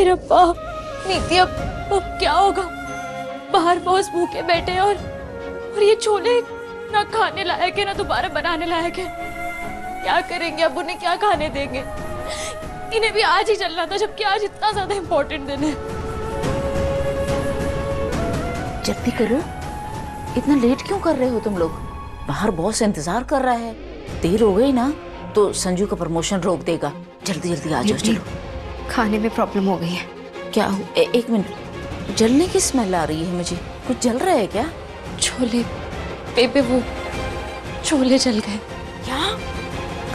हे रब्बा, नीति अब क्या होगा? बाहर बॉस भूखे बैठे और ये छोले ना खाने लायक है ना दोबारा बनाने लायक है। क्या करेंगे अब? उन्हें क्या खाने देंगे? इन्हें भी आज ही चलना था, जबकि आज इतना ज्यादा इम्पोर्टेंट दिन है। जल्दी करो, इतना लेट क्यों कर रहे हो तुम लोग? बाहर बॉस इंतजार कर रहा है। देर हो गई ना तो संजू का प्रमोशन रोक देगा। जल्दी जल्दी आ जाओ। चलो, खाने में प्रॉब्लम हो गई है। क्या हो? एक मिनट, जलने की स्मेल आ रही है मुझे। कुछ जल रहा है क्या? छोले बेबे, वो छोले जल गए। क्या?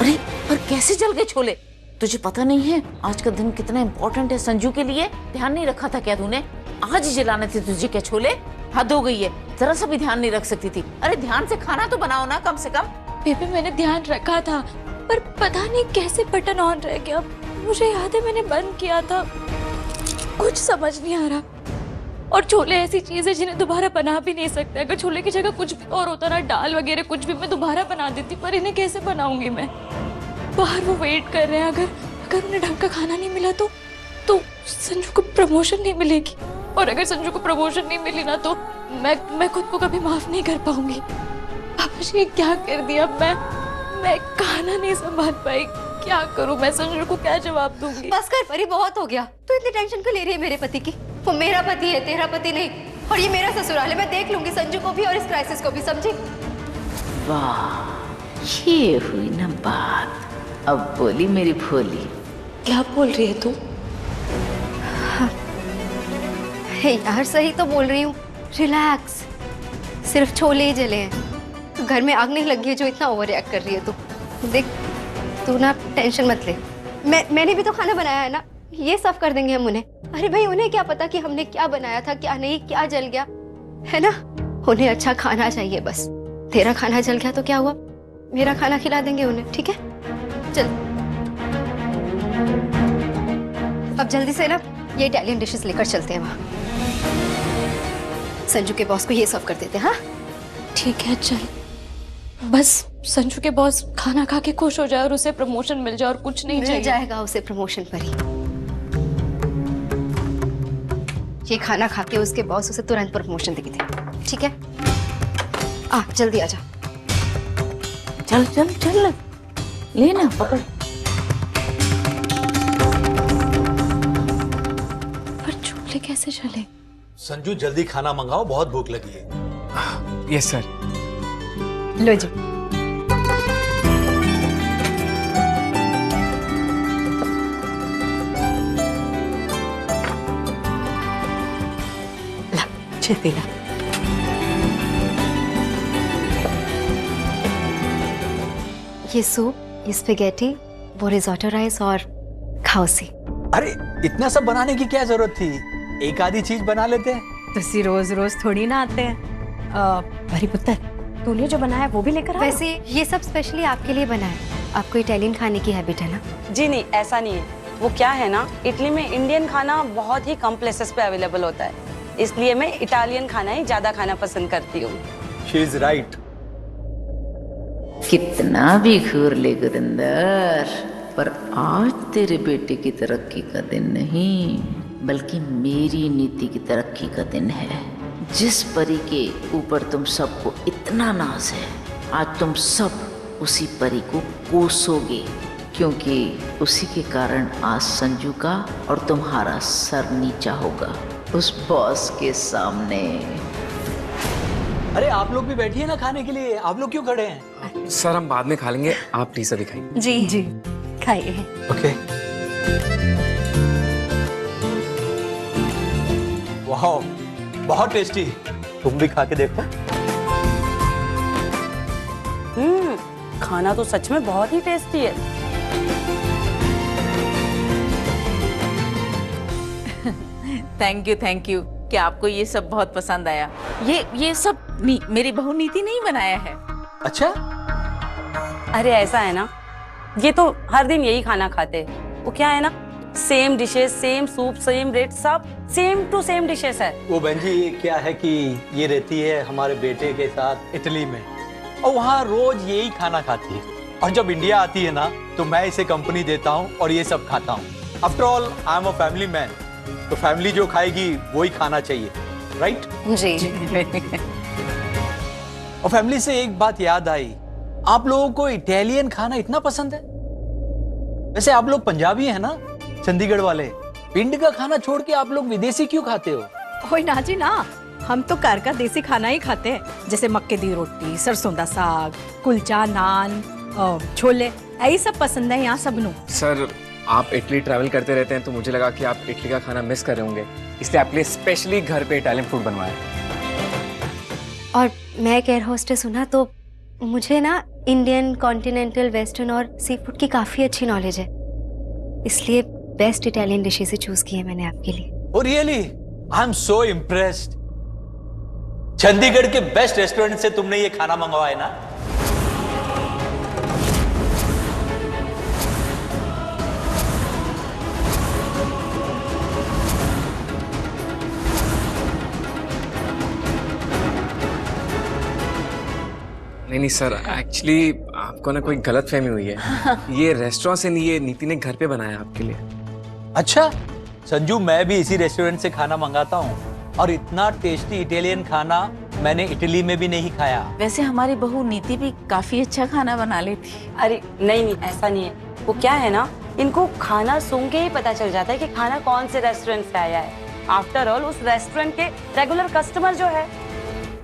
अरे पर कैसे जल गए छोले? तुझे पता नहीं है आज का दिन कितना इम्पोर्टेंट है संजू के लिए? ध्यान नहीं रखा था क्या तूने? आज ही जलाने थे तुझे क्या छोले? हद हो गई है, जरा सा भी ध्यान नहीं रख सकती थी। अरे ध्यान से खाना तो बनाओ ना कम से कम। बेबे मैंने ध्यान रखा था, पर पता नहीं कैसे बटन ऑन रह गया। मुझे याद है मैंने बंद किया था। कुछ समझ नहीं आ रहा। और छोले ऐसी चीज है जिन्हें दोबारा बना भी नहीं सकते। अगर छोले की जगह कुछ भी और होता ना, दाल वगैरह कुछ भी, मैं दोबारा बना देती, पर इन्हें कैसे बनाऊंगी मैं? बाहर वो वेट कर रहे हैं। अगर उन्हें ढंग का खाना नहीं मिला तो संजू को प्रमोशन नहीं मिलेगी। और अगर संजू को प्रमोशन नहीं मिली ना तो मैं खुद को कभी माफ नहीं कर पाऊंगी। अब ये क्या कर दिया? मैं खाना नहीं संभाल पाई। क्या करूं मैं? संजू को क्या जवाब दूंगी? बस कर परी, बहुत हो गया। तू इतनी टेंशन क्यों ले रही है मेरे पति की? वो मेरा पति है, तेरा पति नहीं। और ये मेरा ससुराल है। मैं देख लूंगी संजू को भी और इस क्राइसिस को भी, समझी? वाह, ये हुई ना बात। अब बोली मेरी भोली। क्या बोल रही है तू? हे यार, सही तो बोल रही हूँ। रिलैक्स, सिर्फ छोले ही जले हैं। घर में आग नहीं लगी है जो इतना ओवर रिएक्ट कर रही है तू। देख, तू ना टेंशन मत ले। मैंने भी तो खाना बनाया है ना, ये सब कर देंगे हम उन्हें। अरे भाई, उन्हें क्या पता कि हमने क्या बनाया था, क्या नहीं, क्या जल गया है ना? उन्हें अच्छा खाना चाहिए बस। तेरा खाना जल गया तो क्या हुआ? मेरा खाना खिला देंगे उन्हें, ठीक है? चल अब जल्दी से ना ये इटालियन डिशेस लेकर चलते हैं वहां। संजू के बॉस को ये सर्व कर देते हैं। हाँ ठीक है, चल। बस संजू के बॉस खाना खा के खुश हो जाए और उसे प्रमोशन मिल जाए और कुछ नहीं चाहिए। मिल जाएगा उसे प्रमोशन पर ही। ये खाना खा के उसके बॉस उसे तुरंत प्रमोशन देंगे, ठीक है? आ जल्दी आजा। चल चल चल, लेना पकड़। पर छोले कैसे चले? संजू जल्दी खाना मंगाओ, बहुत भूख लगी है। Yes sir. लो जी। ला, छेती ला। ये सूप, ये स्पेगेटी, वो रिजोटो राइस और खाओसी। अरे इतना सब बनाने की क्या जरूरत थी? एक आधी चीज बना लेते हैं। तुसी रोज रोज थोड़ी ना आते हैं। भरी पुत्र, तूने जो बनाया वो भी लेकर आ। वैसे ये सब स्पेशली आपके लिए बना है। आपको इटालियन खाने की हैबिट है ना? जी नहीं, ऐसा नहीं है। वो क्या है ना, इटली में इंडियन खाना बहुत ही कम प्लेसेस पे अवेलेबल होता है, इसलिए मैं इटालियन खाना ही ज्यादा खाना पसंद करती हूँ। She is right. कितना भी घूर ले गुरिंदर, पर आज तेरे बेटे की तरक्की का दिन नहीं, बल्कि मेरी नीति की तरक्की का दिन है। जिस परी के ऊपर तुम सबको इतना नाज है, आज तुम सब उसी परी को कोसोगे, क्योंकि उसी के कारण आज संजू का और तुम्हारा सर नीचा होगा उस बॉस के सामने। अरे आप लोग भी बैठिए ना खाने के लिए। आप लोग क्यों खड़े हैं? सर हम बाद में खा लेंगे, आप प्लीज अभी खाइए। जी जी, खाइए। ओके। वाह, बहुत टेस्टी। तुम भी खा के देखो। खाना तो सच में बहुत ही टेस्टी है। Thank you. क्या आपको ये सब बहुत पसंद आया? ये सब मेरी बहू नीति नहीं बनाया है। अच्छा? अरे ऐसा है ना, ये तो हर दिन यही खाना खाते हैं। वो क्या है ना, same dishes, same soup, same rate, सब सेम टू सेम डिशेस है। वो बहन जी, क्या है कि ये रहती है हमारे बेटे के साथ इटली में, और वहाँ रोज यही खाना खाती है। और जब इंडिया आती है ना, तो मैं इसे कंपनी देता हूँ और ये सब खाता हूँ। After all I am a family man. तो फैमिली जो खाएगी वही खाना चाहिए, राइट? जी और फैमिली से एक बात याद आई, आप लोगों को इटालियन खाना इतना पसंद है? वैसे आप लोग पंजाबी हैं ना, चंडीगढ़ वाले। पिंड का खाना छोड़ के आप लोग विदेशी क्यों खाते हो? होई ना जी ना, हम तो घर का देसी खाना ही खाते हैं, जैसे मक्के दी रोटी, सरसों दा साग, कुलचा, नान, छोले, यही सब पसंद है यहाँ सबनों। सर आप इटली ट्रैवल करते रहते हैं तो मुझे लगा कि आप इटली का खाना मिस कर रहे होंगे, इसलिए आपके लिए स्पेशली घर पे इटालियन फूड बनवाया। और मैं एक एयर होस्टेस हूँ ना, तो मुझे ना इंडियन, कॉन्टिनेंटल, वेस्टर्न और सी फूड की काफ़ी अच्छी नॉलेज है, इसलिए बेस्ट इटालियन डिशेस ही चूज की है मैंने आपके लिए। Oh really? I'm so impressed. Chandigarh के बेस्ट रेस्टोरेंट से तुमने ये खाना मंगवाया ना? नहीं सर, एक्चुअली आपको ना कोई गलतफहमी हुई है। ये रेस्टोरेंट से नहीं, ये नीति ने घर पे बनाया आपके लिए। अच्छा संजू, मैं भी इसी रेस्टोरेंट से खाना मंगाता हूँ और इतना टेस्टी इटालियन खाना मैंने इटली में भी नहीं खाया। वैसे हमारी बहू नीति भी काफी अच्छा खाना बना लेती है। अरे नहीं ऐसा नहीं है। वो क्या है ना, इनको खाना सूंघ के ही पता चल जाता है कि खाना कौन से रेस्टोरेंट से आया है। आफ्टर ऑल उस रेस्टोरेंट के रेगुलर कस्टमर जो है।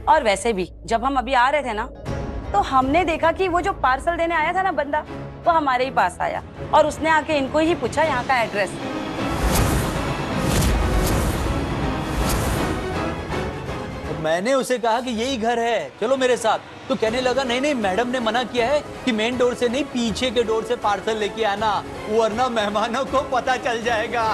और वैसे भी जब हम अभी आ रहे थे ना, तो हमने देखा कि वो जो पार्सल देने आया था ना बंदा, वो हमारे ही पास आया और उसने आके इनको ही पूछा यहाँ का एड्रेस। तो मैंने उसे कहा कि यही घर है, चलो मेरे साथ। तो कहने लगा नहीं मैडम ने मना किया है कि मेन डोर से नहीं, पीछे के डोर से पार्सल लेके आना, वरना मेहमानों को पता चल जाएगा।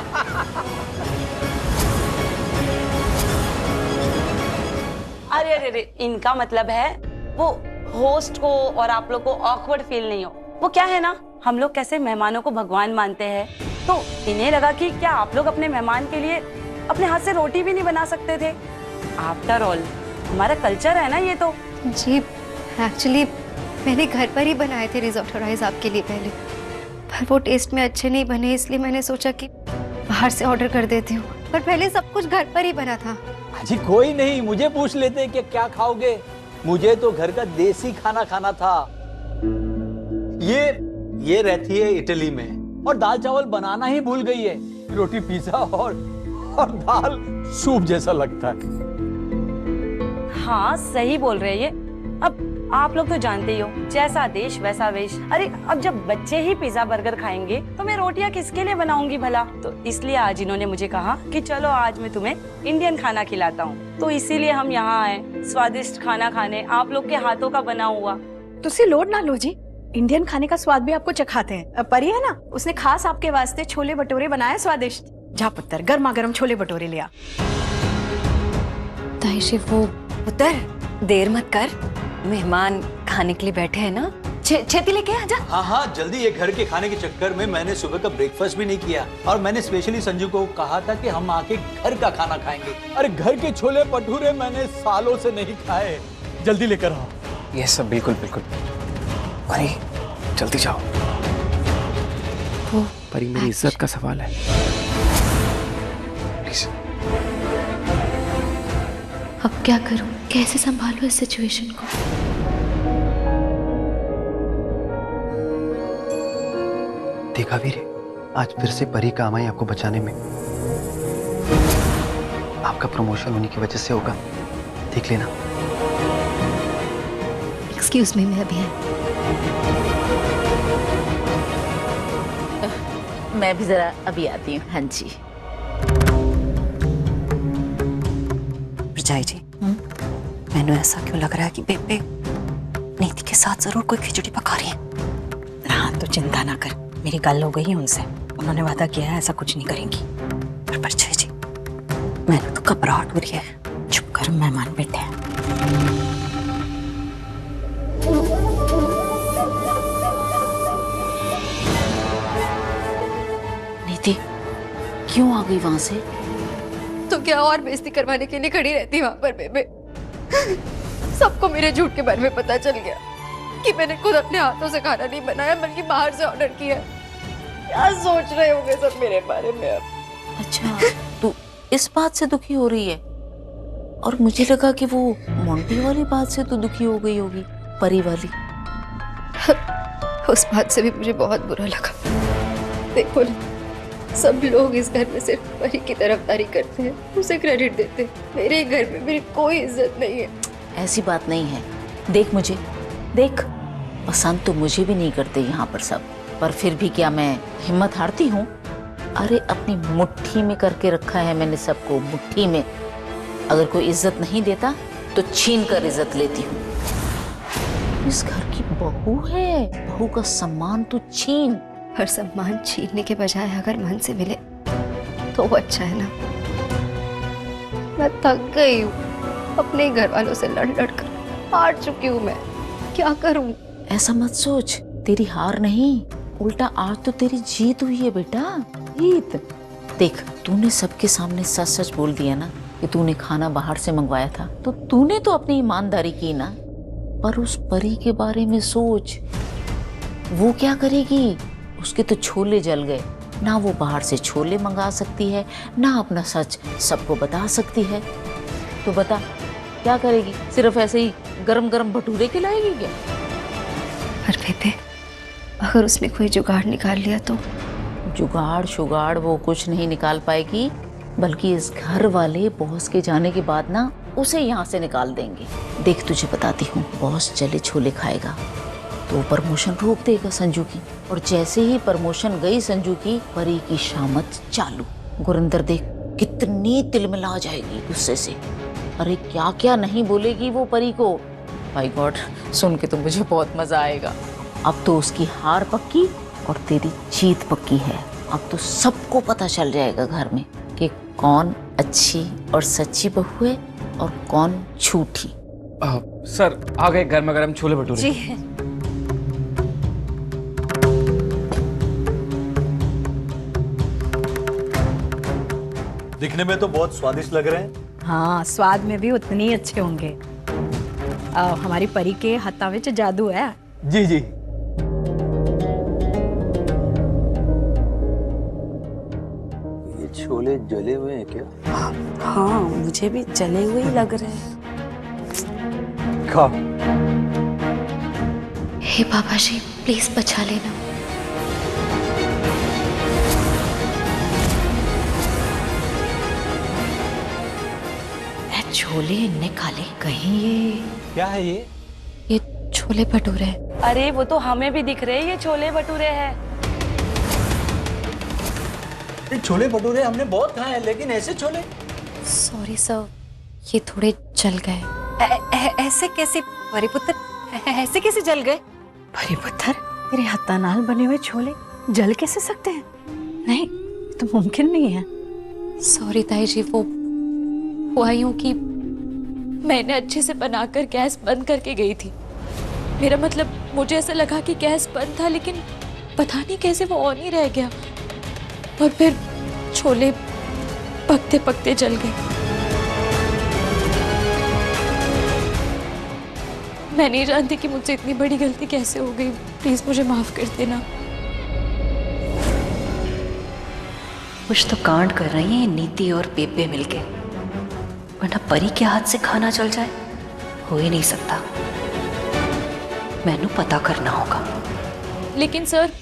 अरे इनका मतलब है वो होस्ट को और आप लोग को ऑकवर्ड फील नहीं हो। वो क्या है ना, हम लोग कैसे मेहमानों को भगवान मानते हैं, तो इन्हें लगा कि क्या आप लोग अपने मेहमान के लिए अपने हाथ से रोटी भी नहीं बना सकते थे? आफ्टर ऑल हमारा कल्चर है ना ये तो। जी एक्चुअली मैंने घर पर ही बनाए थे रिजोटो राइस आपके लिए पहले, पर वो टेस्ट में अच्छे नहीं बने, इसलिए मैंने सोचा कि बाहर से ऑर्डर कर देती हूँ, पर पहले सब कुछ घर पर ही बना था। जी कोई नहीं, मुझे पूछ लेते कि क्या खाओगे, मुझे तो घर का देसी खाना खाना था। ये रहती है इटली में और दाल चावल बनाना ही भूल गई है। रोटी पिज्जा और दाल सूप जैसा लगता है। हाँ सही बोल रहे हैं ये। अब आप लोग तो जानते ही हो, जैसा देश वैसा वेश। अरे अब जब बच्चे ही पिज्जा बर्गर खाएंगे तो मैं रोटियां किसके लिए बनाऊंगी भला? तो इसलिए आज इन्होंने मुझे कहा कि चलो आज मैं तुम्हें इंडियन खाना खिलाता हूँ। तो इसीलिए हम यहाँ आए स्वादिष्ट खाना खाने, आप लोग के हाथों का बना हुआ। तुसी लोड ना लो जी, इंडियन खाने का स्वाद भी आपको चखाते हैं। परी है ना, उसने खास आपके वास्ते छोले भटूरे बनाए स्वादिष्ट। जा पुत्र, गर्मा गर्म छोले भटूरे लिया। ताईशी वो पुत्र देर मत कर, मेहमान खाने के लिए बैठे हैं ना, छेती लेके आ जा। हाँ जल्दी। ये घर के खाने के चक्कर में मैंने सुबह का ब्रेकफास्ट भी नहीं किया और मैंने स्पेशली संजू को कहा था कि हम आके घर का खाना खाएंगे। अरे घर के छोले भटूरे मैंने सालों से नहीं खाए। जल्दी लेकर आओ। ये सब बिल्कुल परी जल्दी जाओ। परी मेरी इज्जत का सवाल है, प्लीज। अब क्या करूं, कैसे संभालूं इस सिचुएशन को? देखा वीरे, आज फिर से परी काम आई आपको बचाने में। आपका प्रमोशन होने की वजह से होगा, देख लेना। एक्सक्यूज मी, मैं अभी आई। मैं भी जरा अभी आती हूँ। हाँ जी। प्रजाई जी, मैंने ऐसा क्यों लग रहा है कि बेबे नीति के साथ जरूर कोई खिचड़ी पका रही है। हाँ तो चिंता ना कर, मेरी गल हो गई है उनसे, उन्होंने वादा किया है ऐसा कुछ नहीं करेंगी। पर प्रजाई जी, मैंने तो घबराहट हो रही है। चुप कर, मेहमान बैठे हैं। नीति क्यों आ गई वहां से? तो क्या और बेइज्जती करवाने के लिए खड़ी रहती वहां पर बेबे? सबको मेरे झूठ के बारे में पता चल गया कि मैंने खुद अपने हाथों से खाना नहीं बनाया बल्कि बाहर से ऑर्डर किया। क्या सोच रहे होंगे सब मेरे बारे में अब? अच्छा, तू इस बात से दुखी हो रही है? और मुझे लगा कि वो मोंटी वाली बात से तू दुखी हो गई होगी, परी वाली। उस बात से भी मुझे बहुत बुरा लगा। देखो ना, सब लोग इस घर में सिर्फ परी की तरफदारी करते हैं, उसे क्रेडिट देते हैं। मेरे घर में मेरी कोई इज्जत नहीं है। ऐसी बात नहीं है। देख मुझे, देख, पसंद तो मुझे भी नहीं करते यहाँ पर सब, पर फिर भी क्या मैं हिम्मत हारती हूँ? अरे अपनी मुट्ठी में करके रखा है मैंने सबको, मुट्ठी में। अगर कोई इज्जत नहीं देता तो छीन कर इज्जत लेती हूँ। इस घर की बहू है, बहू का सम्मान तू छीन। पर सम्मान छीनने के बजाय अगर मन से मिले तो वो अच्छा है ना। मैं थक गई हूँ, अपने घर वालों से लड़ लड़ कर हार चुकी हूँ। मैं क्या करूँ? ऐसा मत सोच, तेरी हार नहीं, उल्टा आज तो तेरी जीत हुई है बेटा, जीत। देख, तूने सबके सामने सच सच बोल दिया ना कि तूने खाना बाहर से मंगवाया था, तो तूने तो अपनी ईमानदारी की ना। पर उस परी के बारे में सोच, वो क्या करेगी? उसके तो छोले जल गए। ना वो बाहर से छोले मंगा सकती है, ना अपना सच सबको बता सकती है। तो बता क्या करेगी? सिर्फ ऐसे ही गरम गरम भटूरे खिलाएगी क्या? पर बेबे, अगर उसने कोई जुगाड़ निकाल लिया तो? जुगाड़ शुगाड़ वो कुछ नहीं निकाल पाएगी, बल्कि इस घर वाले बॉस के जाने के बाद ना उसे यहाँ से निकाल देंगे। देख, तुझे बताती हूँ, बॉस जले छोले खाएगा तो प्रमोशन रोक देगा संजू की, और जैसे ही प्रमोशन गई संजू की, परी की शामत चालू। गुरिंदर देख कितनी तिलमिला जाएगी गुस्से से। अरे क्या क्या नहीं बोलेगी वो परी को। माय गॉड, सुन के तो मुझे बहुत मजा आएगा। अब तो उसकी हार पक्की और तेरी जीत पक्की है। अब तो सबको पता चल जाएगा घर में कि कौन अच्छी और सच्ची बहू है और कौन झूठी। सर आ गए गर्मा गर्म छोले भटूरे। जी। दिखने में तो बहुत स्वादिष्ट लग रहे हैं। हाँ, स्वाद में भी उतने ही अच्छे होंगे। हमारी परी के हत्था विच जादू है। जी जी। ये छोले जले हुए हैं क्या? हाँ, मुझे भी जले हुए ही लग रहे हैं। खाओ। हे बाबा जी, प्लीज बचा लेना। छोले इनने काले, कहीं ये क्या है ये? ये छोले भटूरे। अरे वो तो हमें भी दिख रहे हैं, ये छोले भटूरे हैं। ये छोले भटूरे हमने बहुत खाए हैं, लेकिन ऐसे छोले? सॉरी सर, ये थोड़े जल गए। ऐसे कैसे परिपुत्र, ऐसे कैसे जल गए? परिपुत्र, तेरे हत्था नाल बने हुए छोले जल कैसे सकते हैं? नहीं, तो मुमकिन नहीं है। सॉरी ताई जी, वो हुआ यूं कि मैंने अच्छे से बनाकर गैस बंद करके गई थी। मेरा मतलब, मुझे ऐसा लगा कि गैस बंद था, लेकिन पता नहीं कैसे वो ऑन ही रह गया और फिर छोले पकते पकते जल गए। मैं नहीं जानती कि मुझसे इतनी बड़ी गलती कैसे हो गई। प्लीज मुझे माफ कर देना। कुछ तो कांड कर रही हैं नीति और पेपे मिलके, वरना परी के हाथ से खाना चल जाए, हो ही नहीं सकता। मैनू पता करना होगा। लेकिन सर,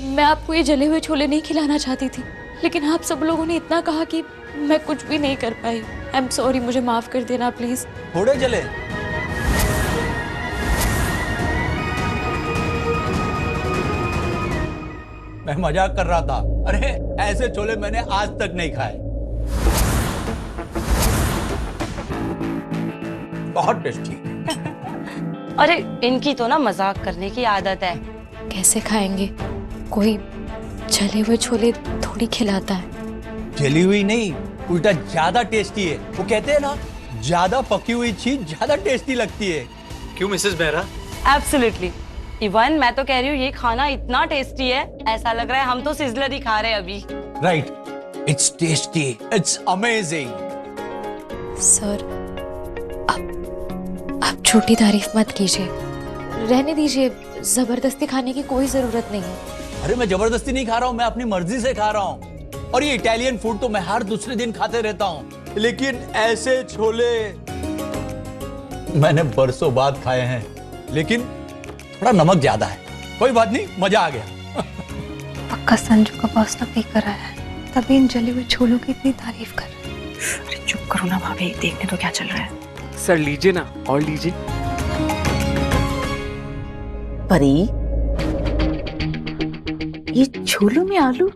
मैं आपको ये जले हुए छोले नहीं खिलाना चाहती थी, लेकिन आप सब लोगों ने इतना कहा कि मैं कुछ भी नहीं कर पाई। आई एम सॉरी, मुझे माफ कर देना प्लीज। थोड़े जले? मैं मजाक कर रहा था। अरे ऐसे छोले मैंने आज तक नहीं खाए। बहुत टेस्टी। अरे इनकी तो ना मजाक करने की आदत है। कैसे खाएंगे? कोई जले हुए छोले थोड़ी खिलाता है। जली हुई नहीं, उल्टा ज्यादा टेस्टी है। वो कहते हैं ना, ज्यादा पकी हुई चीज ज्यादा टेस्टी लगती है। क्यों मिसेस बेहरा? एब्सोल्युटली। इवन मैं तो कह रही हूँ, ये खाना इतना टेस्टी है, ऐसा लग रहा है हम तो सिजलर ही खा रहे हैं अभी। Right, it's tasty, it's amazing. Sir, आप छोटी तारीफ मत कीजिए, रहने दीजिए। जबरदस्ती खाने की कोई जरूरत नहीं है। अरे मैं जबरदस्ती नहीं खा रहा हूँ, मैं अपनी मर्जी से खा रहा हूँ। और ये इटालियन फूड तो मैं हर दूसरे दिन खाते रहता हूँ, लेकिन ऐसे छोले मैंने बरसों बाद खाए हैं। लेकिन थोड़ा नमक ज्यादा है, कोई बात नहीं, मजा आ गया। पक्का संजू का बॉस तो पी कर आया है, तभी इन जले हुए छोलों की इतनी तारीफ कर रहे हैं। अरे चुप करो ना भाभी, देखने तो क्या चल रहा है। सर लीजिए ना, और लीजिए। परी, ये छोलों में आलू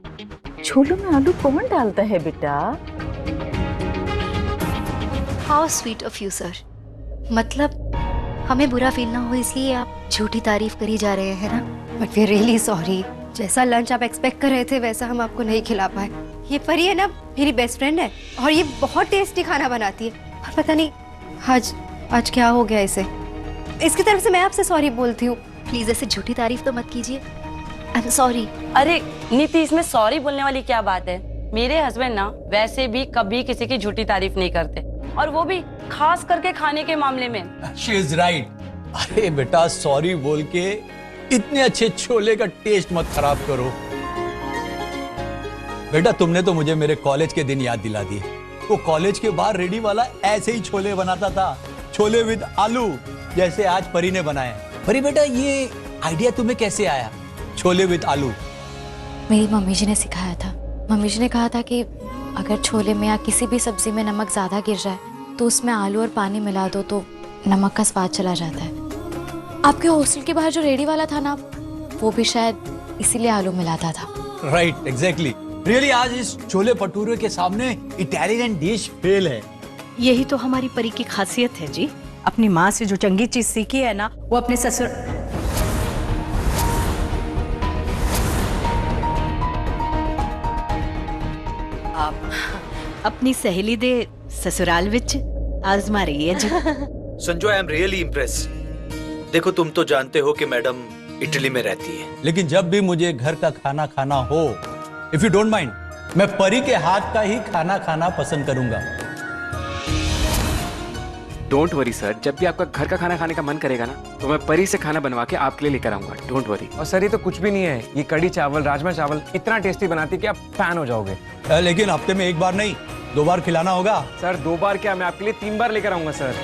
कौन डालता है बेटा? How sweet of you sir. मतलब हमें बुरा फील ना हो इसलिए आप झूठी तारीफ करी जा रहे हैं ना। But we are really sorry, जैसा लंच आप एक्सपेक्ट कर रहे थे वैसा हम आपको नहीं खिला पाए। ये परी है ना, मेरी बेस्ट फ्रेंड है और ये बहुत टेस्टी खाना बनाती है। और पता नहीं आज क्या हो गया इसे। इसकी तरफ से मैं आपसे सॉरी बोलती हूँ। प्लीज ऐसे झूठी तारीफ तो मत कीजिए। I am sorry. अरे नीति, इसमें सॉरी बोलने वाली क्या बात है? मेरे हस्बैंड ना वैसे भी कभी किसी की झूठी तारीफ नहीं करते, और वो भी खास करके खाने के मामले में। She is right. अरे बेटा, सॉरी बोल के इतने अच्छे छोले का टेस्ट मत खराब करो। बेटा, तुमने तो मुझे मेरे कॉलेज के दिन याद दिला दिए। वो कॉलेज के बाहर रेडी वाला ऐसे ही छोले बनाता था, छोले विद आलू, जैसे आज परी ने बनाए। परी बेटा, ये आइडिया तुम्हें कैसे आया, छोले विद आलू? मेरी मम्मी जी ने सिखाया था। मम्मी जी ने कहा था कि अगर छोले में या किसी भी सब्जी में नमक ज़्यादा गिर जाए तो उसमें आलू और पानी मिला दो तो नमक का स्वाद चला जाता है। आपके हॉस्टल के बाहर जो रेडी वाला था ना, वो भी शायद इसीलिए आलू मिलाता था। Right, exactly. रियली आज इस छोले भटूरे के सामने इटालियन डिश फेल है। यही तो हमारी परी की खासियत है जी। अपनी माँ से जो चंगी चीज सीखी है ना, वो अपने ससुर अपनी सहेली दे ससुराल विच आजमा रही है जी। Sanju, I am really impressed. देखो, तुम तो जानते हो कि मैडम इटली में रहती है, लेकिन जब भी मुझे घर का खाना खाना हो, इफ यू डोंट माइंड, मैं परी के हाथ का ही खाना खाना पसंद करूंगा। डोंट वरी सर, जब भी आपका घर का खाना खाने का मन करेगा ना, तो मैं परी से खाना बनवा के आपके लिए लेकर आऊंगा। Don't worry. और सर, ये तो कुछ भी नहीं है, ये कड़ी चावल, राजमा चावल इतना टेस्टी बनाती है कि आप फैन हो जाओगे। लेकिन हफ्ते में एक बार नहीं, 2 बार खिलाना होगा। सर 2 बार क्या, मैं आपके लिए 3 बार लेकर आऊंगा सर।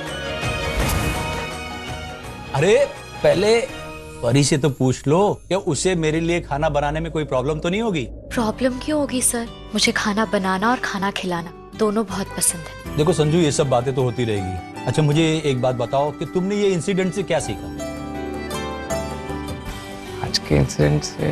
अरे पहले परी से तो पूछ लो कि उसे मेरे लिए खाना बनाने में कोई प्रॉब्लम तो नहीं होगी। प्रॉब्लम क्यों होगी सर? मुझे खाना बनाना और खाना खिलाना दोनों बहुत पसंद है। देखो संजू, ये सब बातें तो होती रहेगी। अच्छा, मुझे एक बात बताओ कि तुमने ये इंसिडेंट से क्या सीखा? आज के इंसिडेंट से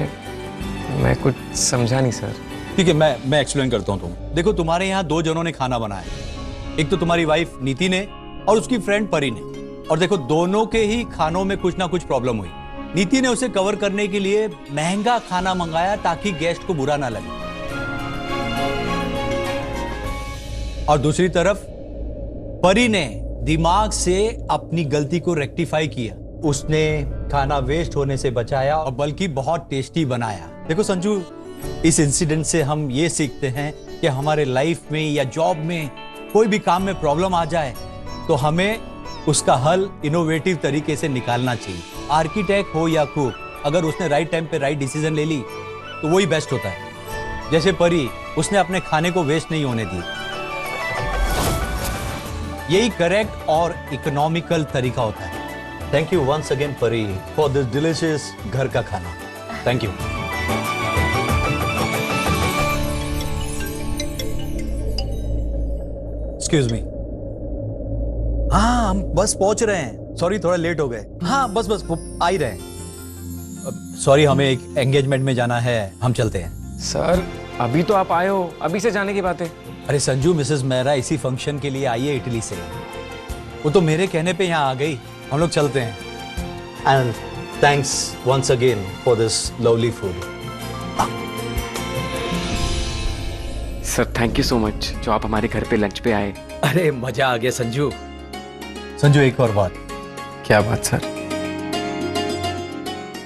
मैं कुछ समझा नहीं सर। ठीक है, मैं एक्सप्लेन करता हूँ। देखो, तुम्हारे यहाँ 2 जनों ने खाना बनाया। एक तो तुम्हारी वाइफ नीति ने और उसकी फ्रेंड परी ने। और देखो, दोनों के ही खानों में कुछ ना कुछ प्रॉब्लम हुई। नीति ने उसे कवर करने के लिए महंगा खाना मंगाया ताकि गेस्ट को बुरा ना लगे, और दूसरी तरफ परी ने दिमाग से अपनी गलती को रेक्टिफाई किया। उसने खाना वेस्ट होने से बचाया और बल्कि बहुत टेस्टी बनाया। देखो संजू, इस इंसिडेंट से हम ये सीखते हैं कि हमारे लाइफ में या जॉब में कोई भी काम में प्रॉब्लम आ जाए तो हमें उसका हल इनोवेटिव तरीके से निकालना चाहिए। आर्किटेक्ट हो या कुक, अगर उसने राइट टाइम पे राइट डिसीजन ले ली तो वही बेस्ट होता है। जैसे परी, उसने अपने खाने को वेस्ट नहीं होने दी। यही करेक्ट और इकोनॉमिकल तरीका होता है। थैंक यू वंस अगेन परी फॉर दिस डिलीशियस घर का खाना। Thank you. Excuse me. हाँ, हम बस पहुंच रहे हैं। सॉरी, थोड़ा लेट हो गए। हाँ, बस आ ही रहे हैं। सॉरी, हमें एक एंगेजमेंट में जाना है, हम चलते हैं। सर अभी तो आप आए हो, अभी से जाने की बात है। अरे संजू, मिसेस मेहरा इसी फंक्शन के लिए आई है इटली से। वो तो मेरे कहने पे यहाँ आ गई। हम लोग चलते हैं। And thanks once again for this lovely food. Sir thank you so much जो आप हमारे घर पे लंच पे आए। अरे मजा आ गया संजू। संजू, एक और बात। क्या बात सर?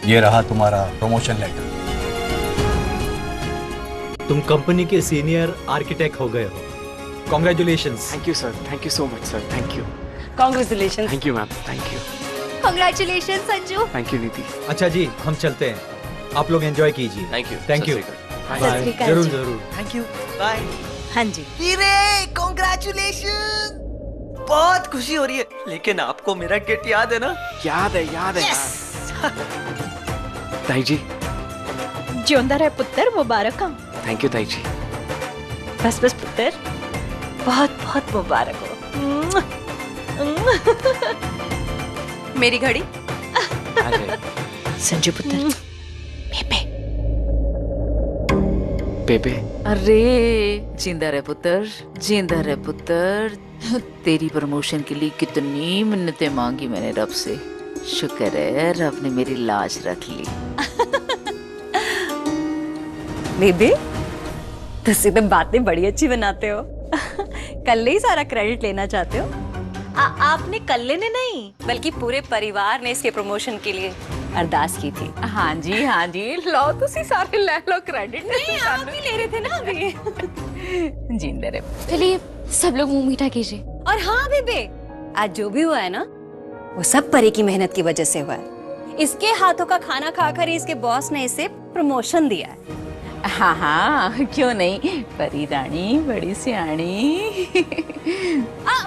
ये रहा तुम्हारा प्रमोशन लेटर। तुम कंपनी के सीनियर आर्किटेक्ट हो गए हो। Congratulations. Thank you sir, thank you so much sir, thank you. Congratulation. Thank you ma'am, thank you. Congratulation Sanju. Thank you नीति। अच्छा जी, हम चलते हैं, आप लोग एंजॉय कीजिए। Thank you. Thank you. Sat Shri Akal जरूर जी। जरूर। Thank you, bye. हाँ जी। वीरे, कॉन्ग्रेचुलेशन। बहुत खुशी हो रही है, लेकिन आपको मेरा किट याद है ना? याद है याद है। ताई जी, जिंदा रहे पुत्र, मुबारक हो। थैंक यू ताई जी। बस बस पुत्र, बहुत बहुत मुबारक हो। मेरी घड़ी। आ जाइए। संजू पुत्र, पेपे। अरे जिंदा रहे पुत्र, जिंदा रहे पुत्र। तेरी प्रमोशन के लिए कितनी मिन्नतें मांगी मैंने रब से। शुक्र है रब ने मेरी लाज रख ली। बेबी, तुसी तो बातें बड़ी अच्छी बनाते हो। कल ही सारा क्रेडिट लेना चाहते हो? आपने कल्ले ने नहीं, बल्कि पूरे परिवार ने इसके प्रमोशन के लिए अरदास की थी। हाँ जी, लो तुसी सारे ले लो क्रेडिट। नहीं, आप ही ले रहे थे ना अभी। जिंदा रहे। चलिए सब लोग मुंह मीठा कीजिए। और हाँ बेबे, आज जो भी हुआ है ना, वो सब परी की मेहनत की वजह से हुआ है। इसके हाथों का खाना खाकर ही इसके बॉस ने इसे प्रमोशन दिया है। हाँ, क्यों नहीं, परी रानी बड़ी सियाणी।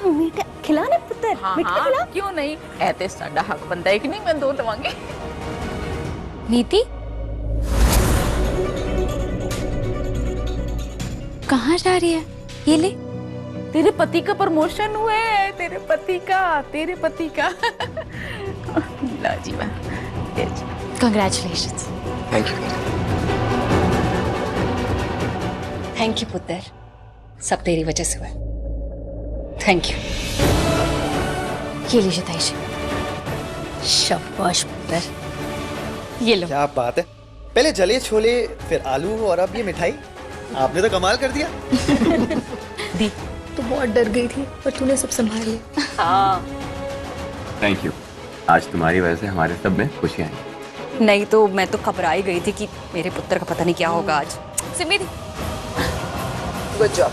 मीठा खिलाने पुत्र, मीठा खिला। क्यों नहीं, ऐ ते साडा हक बनदा है कि नहीं, मैं दो लवांगी। नीति, कहाँ जा रही है? ये ले। तेरे पति का प्रमोशन हुआ है, तेरे पति का। ला जी वाह। Congratulations. Thank you. Thank you पुत्र, सब तेरी वजह से हुआ। Thank you. ये लीजिए ताई जी। शाबाश पुत्र, ये लो। क्या बात है, पहले जले छोले, फिर आलू, और अब ये मिठाई। आपने तो कमाल कर दिया। दी। तो बहुत डर गई थी, पर तूने सब संभाल लिया। हाँ। Thank you. आज तुम्हारी वजह से हमारे सब में खुशियाँ आई। नहीं तो मैं तो घबराई गई थी कि मेरे पुत्र का पता नहीं क्या होगा आज। Simi, good job.